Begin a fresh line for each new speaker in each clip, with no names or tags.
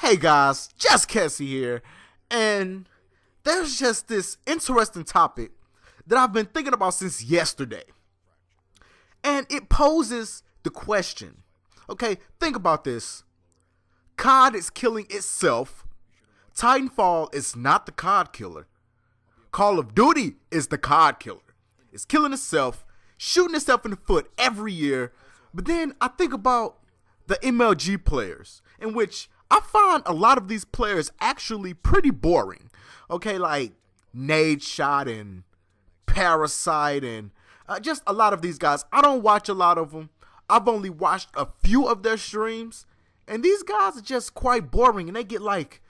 Hey guys, just Cassie here, and there's just this interesting topic that I've been thinking about since yesterday. And it poses the question, okay, think about this. COD is killing itself. TitanFall is not the COD killer. Call of Duty is the COD killer. It's killing itself, shooting itself in the foot every year. But then I think about the MLG players, in which I find a lot of these players actually pretty boring. Okay, like Nade Shot and Parasite and just a lot of these guys. I don't watch a lot of them. I've only watched a few of their streams, and these guys are just quite boring, and they get like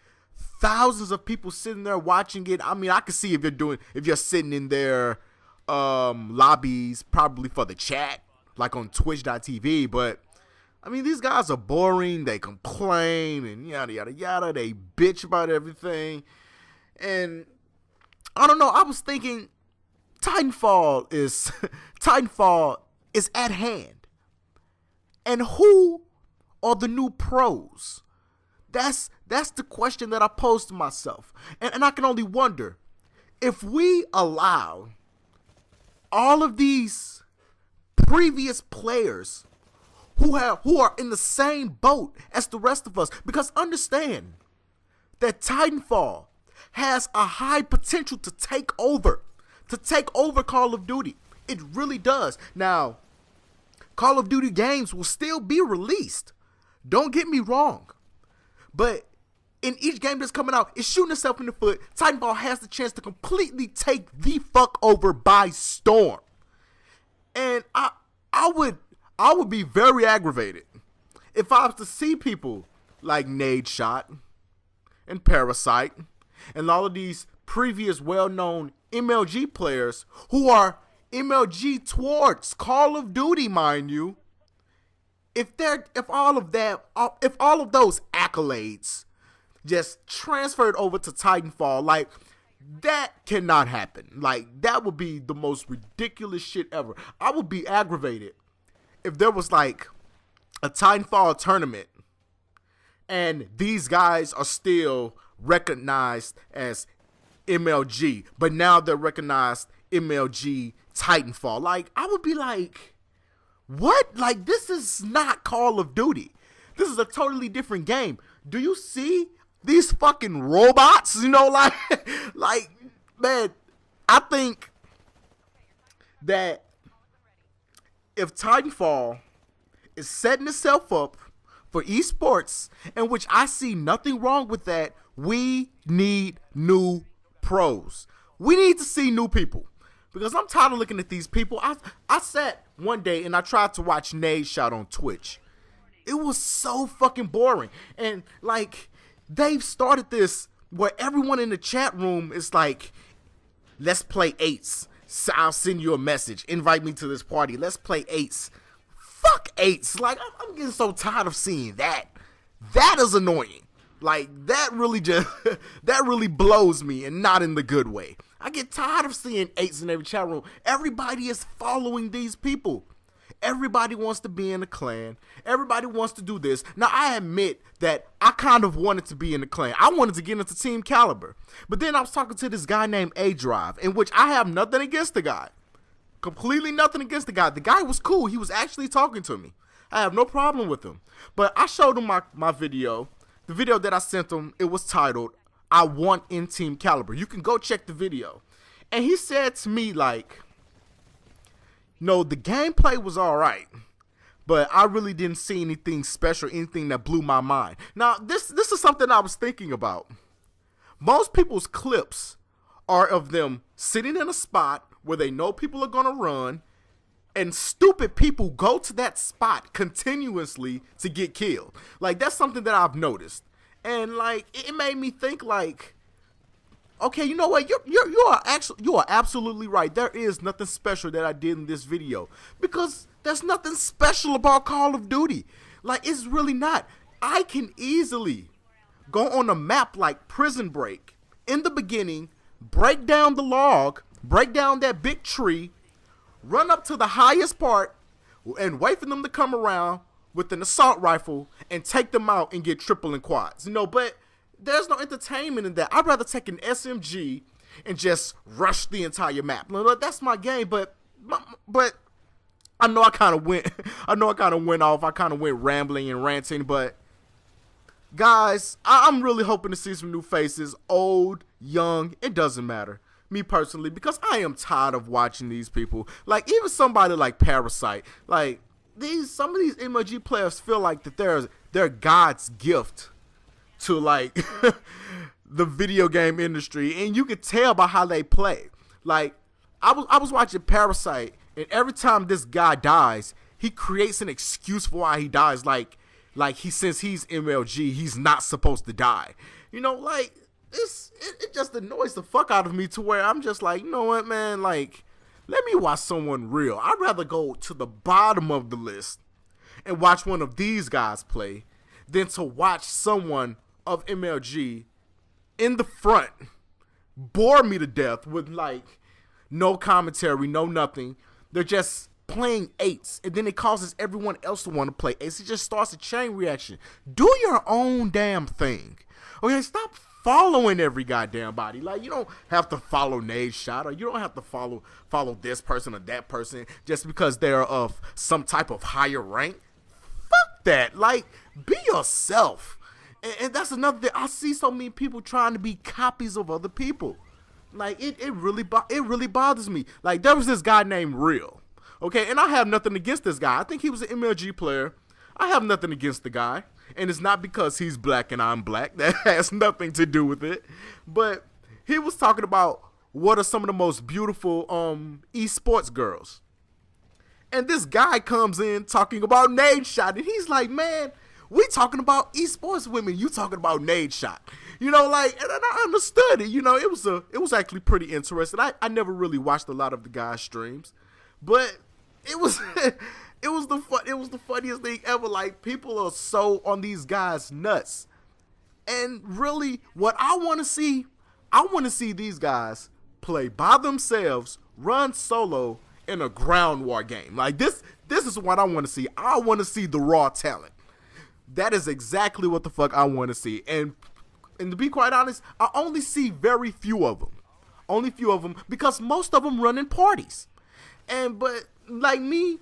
thousands of people sitting there watching it. I mean, I can see if you're sitting in their lobbies, probably for the chat, like on twitch.tv, but I mean, these guys are boring. They complain and yada, yada, yada. They bitch about everything. And I don't know. I was thinking Titanfall is at hand. And who are the new pros? That's the question that I posed to myself. And I can only wonder, if we allow all of these previous players who are in the same boat as the rest of us, because understand that Titanfall has a high potential to take over Call of Duty. It really does. Now, Call of Duty games will still be released. Don't get me wrong. But in each game that's coming out, it's shooting itself in the foot. Titanfall has the chance to completely take the fuck over by storm. And I would be very aggravated if I was to see people like Nade Shot and Parasite and all of these previous well-known MLG players who are MLG towards Call of Duty, mind you. If all of those accolades just transferred over to Titanfall, like, that cannot happen. Like, that would be the most ridiculous shit ever. I would be aggravated if there was like a Titanfall tournament and these guys are still recognized as MLG, but now they're recognized MLG Titanfall. Like, I would be like, what? Like, this is not Call of Duty. This is a totally different game. Do you see these fucking robots? You know, like, man, I think that if Titanfall is setting itself up for esports, in which I see nothing wrong with that, we need new pros. We need to see new people, because I'm tired of looking at these people. I sat one day and I tried to watch Nade Shot on Twitch. It was so fucking boring. And like, they've started this where everyone in the chat room is like, let's play eights. So I'll send you a message. Invite me to this party. Let's play eights. Fuck eights. Like, I'm getting so tired of seeing that. That is annoying. Like, that really that really blows me, and not in the good way. I get tired of seeing eights in every chat room. Everybody is following these people. Everybody wants to be in a clan. Everybody wants to do this. Now, I admit that I kind of wanted to be in the clan. I wanted to get into Team Caliber. But then I was talking to this guy named A-Drive, in which I have nothing against the guy. Completely nothing against the guy. The guy was cool. He was actually talking to me. I have no problem with him. But I showed him my video. The video that I sent him, it was titled, I Want in Team Caliber. You can go check the video. And he said to me, like, no, the gameplay was alright, but I really didn't see anything special, anything that blew my mind. Now, this is something I was thinking about. Most people's clips are of them sitting in a spot where they know people are going to run, and stupid people go to that spot continuously to get killed. Like, that's something that I've noticed. And, like, it made me think, like, okay, you know what? You are absolutely right. There is nothing special that I did in this video, because there's nothing special about Call of Duty. Like, it's really not. I can easily go on a map like Prison Break in the beginning, break down the log, break down that big tree, run up to the highest part, and wait for them to come around, with an assault rifle and take them out and get triple and quads. But there's no entertainment in that. I'd rather take an SMG and just rush the entire map. That's my game, but I know I kind of went off. I kind of went rambling and ranting, but guys, I'm really hoping to see some new faces, old, young, it doesn't matter. Me personally, because I am tired of watching these people. Like, even somebody like Parasite, like some of these MLG players feel like that they're God's gift to like the video game industry, and you can tell by how they play. Like, I was watching Parasite, and every time this guy dies, he creates an excuse for why he dies. Like since he's MLG, he's not supposed to die. Like it just annoys the fuck out of me to where I'm just like, you know what, man? Like, let me watch someone real. I'd rather go to the bottom of the list and watch one of these guys play than to watch someone of MLG in the front bore me to death with like no commentary, no nothing. They're just playing eights, and then it causes everyone else to want to play eights. It just starts a chain reaction. Do your own damn thing. Okay, stop following every goddamn body. Like, you don't have to follow Nade Shot, or you don't have to follow this person or that person just because they're of some type of higher rank. Fuck that. Like, be yourself. And that's another thing. I see so many people trying to be copies of other people. Like, it really bothers me. Like, there was this guy named Real. Okay, and I have nothing against this guy. I think he was an MLG player. I have nothing against the guy. And it's not because he's black and I'm black. That has nothing to do with it. But he was talking about what are some of the most beautiful esports girls. And this guy comes in talking about Nade Shot. And he's like, man, we talking about esports women. You talking about Nade Shot. And I understood it. It was actually pretty interesting. I never really watched a lot of the guy's streams. But it was it was the funniest thing ever. Like, people are so on these guys' nuts. And really, what I want to see these guys play by themselves, run solo in a ground war game. Like, this is what I want to see. I want to see the raw talent. That is exactly what the fuck I want to see. And to be quite honest, I only see very few of them. Only few of them, because most of them run in parties. But like me,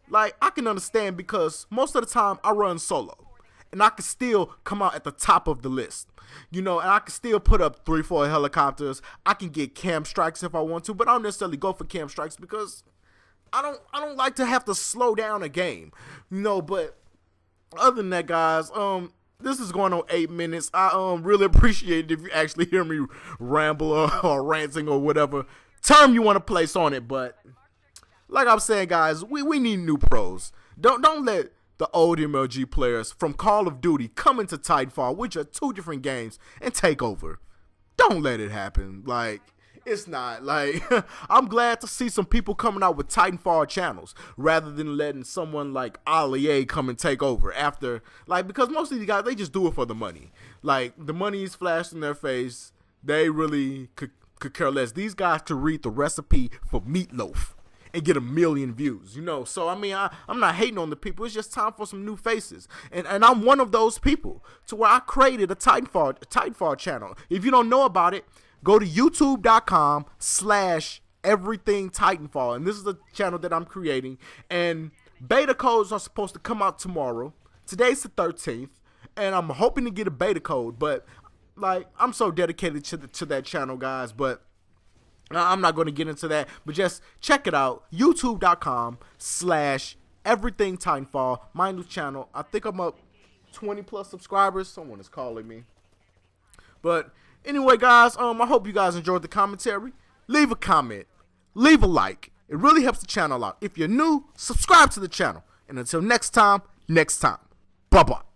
like, I can understand, because most of the time I run solo, and I can still come out at the top of the list, and I can still put up 3-4 helicopters. I can get cam strikes if I want to, but I don't necessarily go for cam strikes because I don't like to have to slow down a game, But other than that, guys, this is going on 8 minutes. I really appreciate it if you actually hear me ramble or ranting or whatever term you want to place on it, but like I'm saying, guys, we need new pros. Don't let the old MLG players from Call of Duty come into TitanFall, which are two different games, and take over. Don't let it happen. Like, it's not. Like, I'm glad to see some people coming out with TitanFall channels rather than letting someone like Ali come and take over after. Like, because most of these guys, they just do it for the money. Like, the money is flashed in their face. They really could care less. These guys could read the recipe for meatloaf and get 1 million views, So, I mean, I'm not hating on the people. It's just time for some new faces. And I'm one of those people to where I created a TitanFall channel. If you don't know about it, go to youtube.com/everythingtitanfall. And this is the channel that I'm creating. And beta codes are supposed to come out tomorrow. Today's the 13th. And I'm hoping to get a beta code. But, like, I'm so dedicated to that channel, guys. But I'm not going to get into that, but just check it out. youtube.com/everythingtitanfall. My new channel. I think I'm up 20 plus subscribers. Someone is calling me. But anyway, guys, I hope you guys enjoyed the commentary. Leave a comment. Leave a like. It really helps the channel out. If you're new, subscribe to the channel. And until next time. Bye-bye.